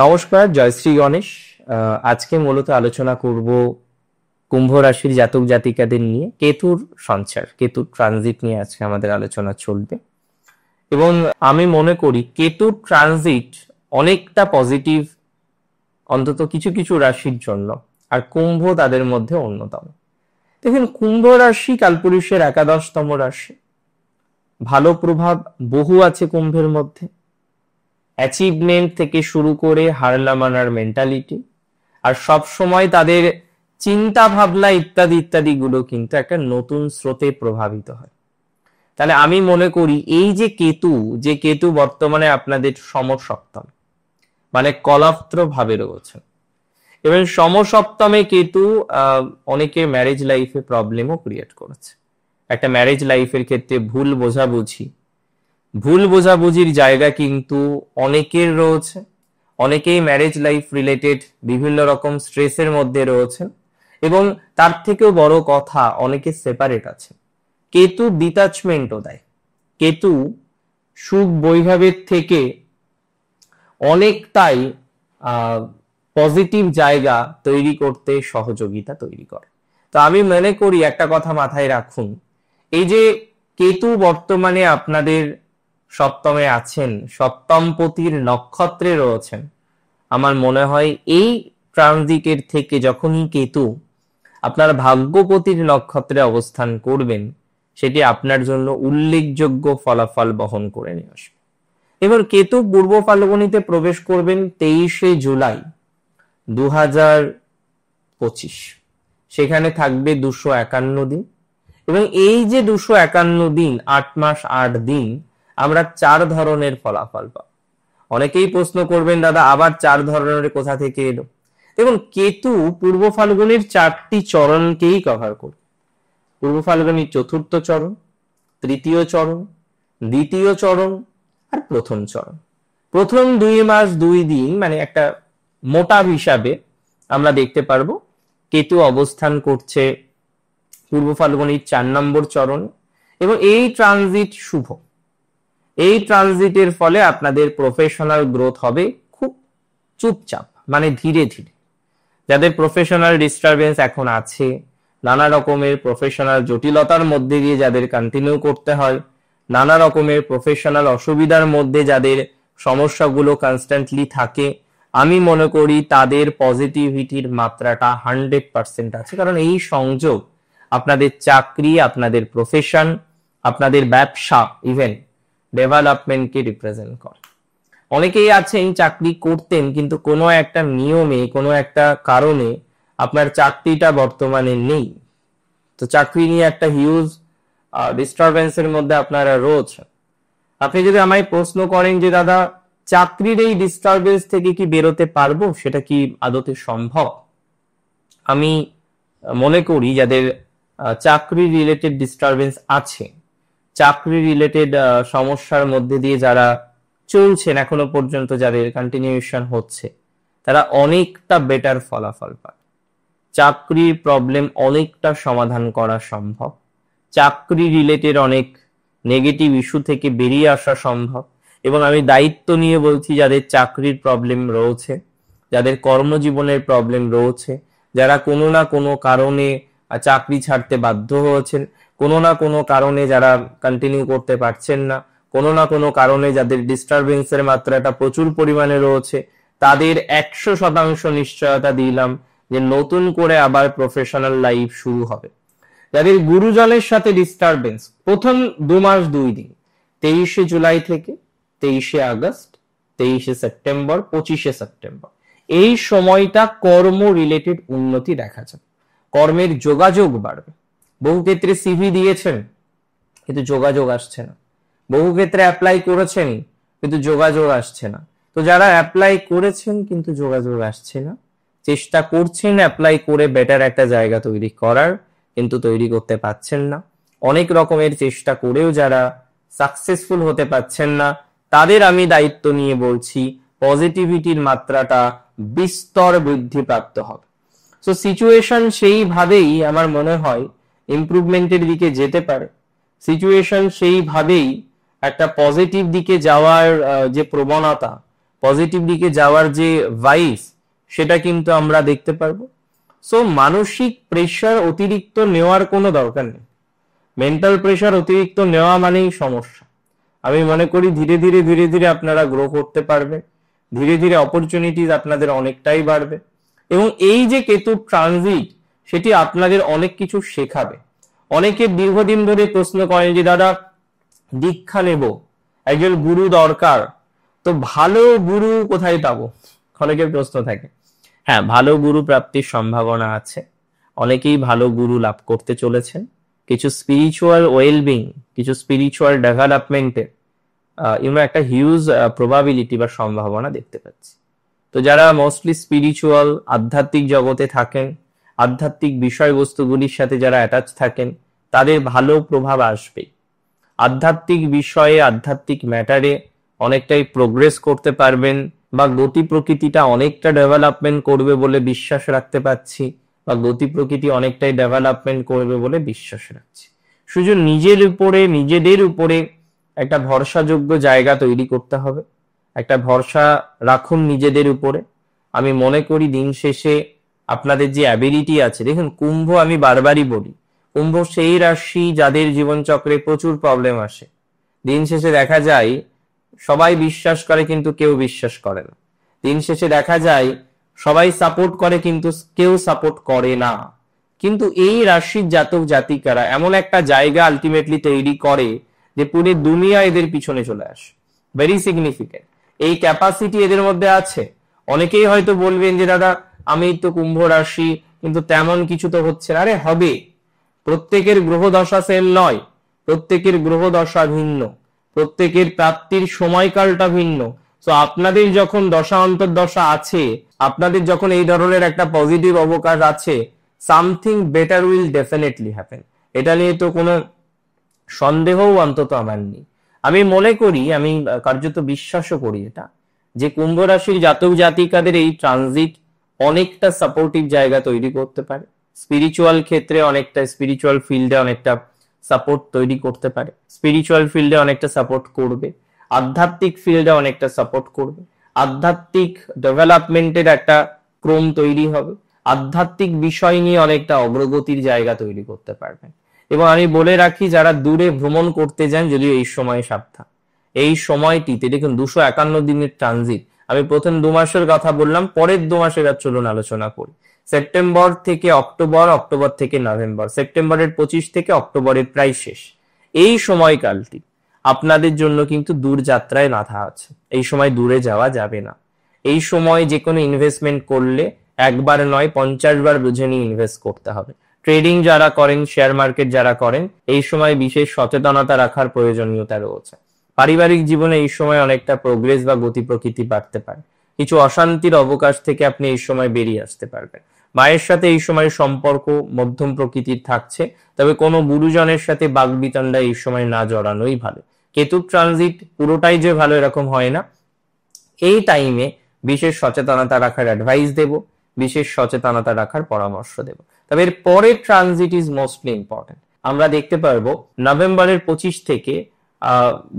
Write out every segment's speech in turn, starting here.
নমস্কার, জয়শ্রী গণেশ। আজকে মূলত আলোচনা করব কুম্ভ রাশির জাতক জাতিকাদের নিয়ে কেতুর সঞ্চার, কেতুর ট্রানজিট নিয়ে আজকে আমাদের আলোচনা চলবে। এবং আমি মনে করি কেতুর ট্রানজিট অনেকটা পজিটিভ, অন্তত কিছু কিছু রাশির জন্য, আর কুম্ভ তাদের মধ্যে অন্যতম। দেখুন, কুম্ভ রাশি কালপুরুষের একাদশতম রাশি। ভালো প্রভাব বহু আছে কুম্ভের মধ্যে। অ্যাচিভমেন্ট থেকে শুরু করে হার না মানার মেন্টালিটি, আর সব সময় তাদের চিন্তা ভাবনা ইত্যাদি ইত্যাদি গুলো কিন্তু একটা নতুন স্রোতে প্রভাবিত হয়। তাহলে আমি মনে করি এই যে কেতু বর্তমানে আপনাদের সমসপ্তম, মানে কলত্র ভাবে রয়েছে, এবং সমসপ্তমে কেতু অনেকে ম্যারেজ লাইফে প্রবলেমও ক্রিয়েট করেছে। একটা ম্যারেজ লাইফের ক্ষেত্রে ভুল বোঝাবুঝির জায়গা কিন্তু অনেকের রয়েছে। অনেকেই ম্যারেজ লাইফ রিলেটেড বিভিন্ন রকম স্ট্রেসের মধ্যে রয়েছেন, এবং তার থেকেও বড় কথা অনেকে সেপারেট আছে। কেতু ডিটাচমেন্টও দেয়। কেতু সুখ বৈভবের থেকে অনেকটাই পজিটিভ জায়গা তৈরি করতে সহযোগিতা তৈরি করে। তো আমি মনে করি একটা কথা মাথায় রাখুন, এই যে কেতু বর্তমানে আপনাদের সপ্তমে আছেন, সপ্তমপতির নক্ষত্রে রয়েছেন, আমার মনে হয় এই ট্রানজিটের থেকে যখনই কেতু আপনার ভাগ্যপতির নক্ষত্রে অবস্থান করবেন, সেটি আপনার জন্য উল্লেখযোগ্য ফলাফল বহন করে নিয়ে আসবে। এবার কেতু পূর্ব ফাল্গুনীতে প্রবেশ করবেন 23শে জুলাই 2025। সেখানে থাকবে 251 দিন, এবং এই যে 251 দিন, 8 মাস 8 দিন, আমরা 4 ধরনের ফলাফল পাবো। অনেকেই প্রশ্ন করবেন, দাদা আবার 4 ধরনের কোথা থেকে এলো? দেখুন, কেতু পূর্ব ফাল্গুনের 4টি চরণকেই কভার করবে। পূর্ব ফাল্গুনির 4র্থ চরণ, 3য় চরণ, 2য় চরণ আর 1ম চরণ। প্রথম 2 মাস 2 দিন, মানে একটা মোটা হিসাবে আমরা দেখতে পারবো কেতু অবস্থান করছে পূর্ব ফাল্গুনির 4 নম্বর চরণ, এবং এই ট্রানজিট শুভ। এই ট্রানজিটের ফলে আপনাদের প্রফেশনাল গ্রোথ হবে খুব চুপচাপ, মানে ধীরে ধীরে। যাদের প্রফেশনাল ডিস্টারবেন্স এখন আছে, নানা রকমের প্রফেশনাল জটিলতার মধ্যে দিয়ে যাদের কন্টিনিউ করতে হয়, নানা রকমের প্রফেশনাল অসুবিধার মধ্যে যাদের সমস্যাগুলো কনস্ট্যান্টলি থাকে, আমি মনে করি তাদের পজিটিভিটির মাত্রাটা 100% আছে। কারণ এই সংযোগ আপনাদের চাকরি, আপনাদের প্রফেশন, আপনাদের ব্যবসা, ইভেন ডেভেলপমেন্টকে রিপ্রেজেন্ট করে। অনেকেই আছেন চাকরি করতেন, কিন্তু কোনো একটা নিয়মে, কোনো একটা কারণে আপনার চাকরিটা বর্তমানে নেই। তো চাকরি নিয়ে একটা হিউজ ডিস্টারবেন্সের মধ্যে আপনারা রয়েছেন। আপনি যদি আমায় প্রশ্ন করেন যে দাদা চাকরির এই ডিস্টারবেন্স থেকে কি বেরোতে পারবো, সেটা কি আদতে সম্ভব? আমি মনে করি যাদের চাকরি রিলেটেড ডিস্টারবেন্স আছে, চাকরি রিলেটেড সমস্যার মধ্যে দিয়ে যারা চলছেন এখনো পর্যন্ত, যাদের কন্টিনিউশন হচ্ছে, তারা অনেকটা বেটার ফলাফল পায়। চাকরির প্রবলেম অনেকটা সমাধান করা সম্ভব। চাকরি রিলেটেড অনেক নেগেটিভ ইস্যু থেকে বেরিয়ে আসা সম্ভব। এবং আমি দায়িত্ব নিয়ে বলছি, যাদের চাকরির প্রবলেম রয়েছে, যাদের কর্মজীবনের প্রবলেম রয়েছে, যারা কোনো না কোনো কারণে চাকরি ছাড়তে বাধ্য হয়েছেন, কোনো না কোনো কারণে যারা কন্টিনিউ করতে পারছেন না, কোনো না কোনো কারণে যাদের ডিস্টারবেন্সের মাত্রাটা প্রচুর পরিমাণে রয়েছে, তাদের 100% নিশ্চয়তা দিলাম যে নতুন করে আবার প্রফেশনাল লাইফ শুরু হবে। যাদের গুরুজনের সাথে ডিস্টারবেন্স, প্রথম 2 মাস 2 দিন, 23শে জুলাই থেকে 23শে আগস্ট, 23শে সেপ্টেম্বর, 25শে সেপ্টেম্বর, এই সময়টা কর্ম রিলেটেড উন্নতি দেখা যাবে। কর্মের যোগাযোগ বাড়বে। বহু ক্ষেত্রে সিভি দিয়েছেন কিন্তু যোগাযোগ আসছে না, বহু ক্ষেত্রে অ্যাপ্লাই করেছেন কিন্তু যোগাযোগ আসছে না। তো যারা অ্যাপ্লাই করেছেন কিন্তু যোগাযোগ আসছে না, চেষ্টা করছেন অ্যাপ্লাই করে বেটার একটা জায়গা তৈরি করার, কিন্তু তৈরি করতে পারছেন না, অনেক রকমের চেষ্টা করেও যারা সাকসেসফুল হতে পারছেন না, তাদের আমি দায়িত্ব নিয়ে বলছি পজিটিভিটির মাত্রাটা বিস্তর বৃদ্ধিপ্রাপ্ত হবে। সো সিচুয়েশন সেইভাবেই আমার মনে হয় ইমপ্রুভমেন্টের দিকে যেতে পারে। সিচুয়েশন সেইভাবেই একটা পজিটিভ দিকে যাওয়ার যে প্রবণতা, পজিটিভ দিকে যাওয়ার যে ভাইস, সেটা কিন্তু আমরা দেখতে পারবো। সো মানসিক প্রেশার অতিরিক্ত নেওয়ার কোনো দরকার নেই। মেন্টাল প্রেশার অতিরিক্ত নেওয়া মানেই সমস্যা। আমি মনে করি ধীরে ধীরে ধীরে ধীরে আপনারা গ্রো করতে পারবেন, ধীরে ধীরে অপরচুনিটিজ আপনাদের অনেকটাই বাড়বে, এবং এই যে কেতুর ট্রানজিট সেটি আপনাদের অনেক কিছু শেখাবে। অনেকে দীর্ঘদিন ধরে প্রশ্ন করেন যে দাদা দীক্ষা নেব, একজন গুরু দরকার, তো ভালো গুরু কোথায় পাবো, অনেকের প্রশ্ন থাকে। হ্যাঁ, ভালো গুরু প্রাপ্তির সম্ভাবনা আছে, অনেকেই ভালো গুরু লাভ করতে চলেছেন। কিছু স্পিরিচুয়াল ওয়েলবিং, কিছু স্পিরিচুয়াল ডেভেলপমেন্টের একটা হিউজ প্রবাবিলিটি বা সম্ভাবনা দেখতে পাচ্ছি। তো যারা মোস্টলি স্পিরিচুয়াল আধ্যাত্মিক জগতে থাকেন, আধ্যাত্মিক বিষয়বস্তুগুলির সাথে যারা অ্যাটাচ থাকেন, তাদের ভালো প্রভাব আসবে। আধ্যাত্মিক বিষয়ে, আধ্যাত্মিক ম্যাটারে অনেকটাই প্রোগ্রেস করতে পারবেন, বা গতি প্রকৃতিটা অনেকটা ডেভেলপমেন্ট করবে বলে বিশ্বাস রাখতে পাচ্ছি, বা গতি প্রকৃতি অনেকটাই ডেভেলপমেন্ট করবে বলে বিশ্বাস রাখছি। শুধু নিজেদের উপরে একটা ভরসাযোগ্য জায়গা তৈরি করতে হবে, একটা ভরসা রাখুন নিজেদের উপরে। আমি মনে করি দিন শেষে আপনাদের যে অ্যাবিলিটি আছে, দেখুন কুম্ভ, আমি বারবারই বলি, কুম্ভ সেই রাশি যাদের জীবনচক্রে প্রচুর প্রবলেম আসে। দিন শেষে দেখা যায় সবাই বিশ্বাস করে কিন্তু কেউ বিশ্বাস করে না। দিন শেষে দেখা যায় সবাই সাপোর্ট করে কিন্তু কেউ সাপোর্ট করে না। কিন্তু এই রাশির জাতক জাতিকারা এমন একটা জায়গা আলটিমেটলি তৈরি করে যে পুরো দুনিয়া এদের পিছনে চলে আসে। ভেরি সিগনিফিকেন্ট, এই ক্যাপাসিটি এদের মধ্যে আছে। অনেকেই হয়তো বলবেন যে দাদা আমি তো কুম্ভ রাশি, কিন্তু তেমন কিছু তো হচ্ছে না। আরে হবে, প্রত্যেকের গ্রহ দশা সেম নয়, প্রত্যেকের গ্রহ দশা ভিন্ন, প্রত্যেকের প্রাপ্তির সময়কালটা ভিন্ন। তো আপনাদের যখন দশা অন্তর্দশা আছে, আপনাদের যখন এই ধরনের একটা পজিটিভ অবকাশ আছে, something better will definitely happen. এটা নিয়ে তো কোনো সন্দেহও অন্তত আমার নেই। আমি মনে করি, আমি কার্যত বিশ্বাসও করি এটা, যে কুম্ভ রাশির জাতক জাতিকাদের এই ট্রানজিট অনেকটা সাপোর্টিভ জায়গা তৈরি করতে পারে। স্পিরিচুয়াল ক্ষেত্রে অনেকটা, স্পিরিচুয়াল ফিল্ডে অনেকটা সাপোর্ট তৈরি করতে পারে, স্পিরিচুয়াল ফিল্ডে অনেকটা সাপোর্ট করবে, আধ্যাত্মিক ফিল্ডে অনেকটা সাপোর্ট করবে, আধ্যাত্মিক ডেভেলপমেন্টের একটা ক্রম তৈরি হবে, আধ্যাত্মিক বিষয় নিয়ে অনেকটা অগ্রগতির জায়গা তৈরি করতে পারবেন। এবং আমি বলে রাখি, যারা দূরে ভ্রমণ করতে যান, যদিও এই সময় সাবধান। এই সময়টিতে দেখুন 251 দিনের ট্রানজিট। আমি প্রথম 2 মাসের কথা বললাম, পরের 2 মাসের চলুন আলোচনা করি। সেপ্টেম্বর থেকে অক্টোবর, অক্টোবর থেকে নভেম্বর, সেপ্টেম্বরের 25 থেকে অক্টোবরের প্রায় শেষ, এই সময়কালটি আপনাদের জন্য কিন্তু দূর যাত্রায় বাধা আছে। এই সময় দূরে যাওয়া যাবে না। এই সময় যে কোনো ইনভেস্টমেন্ট করলে একবার নয় 50 বার বুঝে নিয়ে ইনভেস্ট করতে হবে। ট্রেডিং যারা করেন, শেয়ার মার্কেট যারা করেন, এই সময় বিশেষ সচেতনতা রাখার প্রয়োজনীয়তা রয়েছে। পারিবারিক জীবনে এই সময় অনেকটা প্রোগ্রেস বা গতি প্রকৃতি বাড়তে পারে। কিছু অশান্তির অবকাশ থেকে আপনি এই সময় বেরিয়ে আসতে পারবেন। মায়ের সাথে এই সময় সম্পর্ক মধ্যম প্রকৃতির থাকছে, তবে কোনো গুরুজনের সাথে বাগবিতণ্ডা এই সময় না জড়ানোই ভালো। কেতুর ট্রানজিট পুরোটাই যে ভালো এরকম হয় না। এই টাইমে বিশেষ সচেতনতা রাখার অ্যাডভাইস দেব, বিশেষ সচেতনতা রাখার পরামর্শ দেব। তবে এর পরের ট্রানজিট ইজ মোস্টলি ইম্পর্টেন্ট। আমরা দেখতে পারবো নভেম্বরের 25 থেকে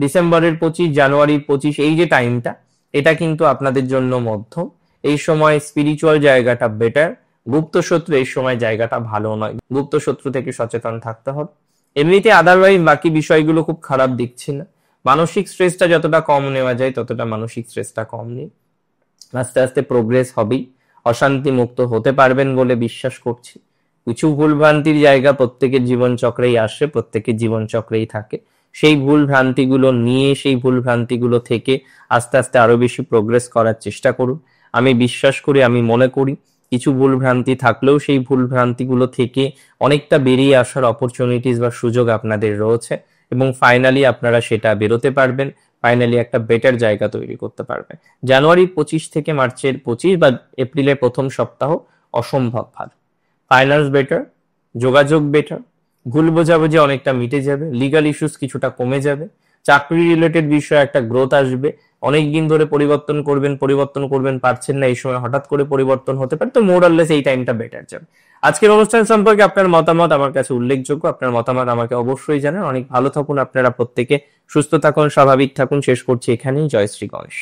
ডিসেম্বরের 25, জানুয়ারির 25, এই যে টাইমটা, এটা কিন্তু আপনাদের জন্য মধ্যম। এই সময় স্পিরিচুয়াল জায়গাটা বেটার, গুপ্ত শত্রু এই সময় জায়গাটা ভালো নয়, গুপ্ত শত্রু থেকে সচেতন থাকতে হবে। এমনিতে আদারওয়াইজ বাকি বিষয়গুলো খুব খারাপ দিচ্ছি না। মানসিক স্ট্রেসটা যতটা কম নেওয়া যায় ততটা মানসিক স্ট্রেসটা কম নিন। আস্তে আস্তে প্রোগ্রেস হবেই, অশান্তি মুক্ত হতে পারবেন বলে বিশ্বাস করছি। কিছু ভুলভ্রান্তির জায়গা প্রত্যেকের জীবন চক্রেই আসে, প্রত্যেকের জীবন চক্রেই থাকে। সেই ভুল ভ্রান্তিগুলো নিয়ে, সেই ভুল ভ্রান্তিগুলো থেকে আস্তে আস্তে আরো বেশি প্রোগ্রেস করার চেষ্টা করুন। আমি বিশ্বাস করি, আমি মনে করি কিছু ভুল ভ্রান্তি থাকলেও সেই ভুল ভ্রান্তিগুলো থেকে অনেকটা বেরিয়ে আসার অপরচুনিটিস বা সুযোগ আপনাদের রয়েছে, এবং ফাইনালি আপনারা সেটা বেরোতে পারবেন, ফাইনালি একটা বেটার জায়গা তৈরি করতে পারবেন। জানুয়ারির 25 থেকে মার্চের 25 বা এপ্রিলের প্রথম সপ্তাহ অসম্ভব ভালো। ফাইন্যান্স বেটার, যোগাযোগ বেটার, ভুল বোঝাবুঝি অনেকটা মিটে যাবে, লিগাল ইস্যুস কিছুটা কমে যাবে, চাকরি রিলেটেড বিষয়ে একটা গ্রোথ আসবে। অনেকদিন ধরে পরিবর্তন করবেন পারছেন না, এই সময় হঠাৎ করে পরিবর্তন হতে পারে। তো মোরাললেস এই টাইমটা বেটার যাবে। আজকের অনুষ্ঠান সম্পর্কে আপনার মতামত আমার কাছে উল্লেখযোগ্য। আপনার মতামত আমাকে অবশ্যই জানান। অনেক ভালো থাকুন আপনারা প্রত্যেকে, সুস্থ থাকুন, স্বাভাবিক থাকুন। শেষ করছি এখানেই। জয় শ্রী গণেশ।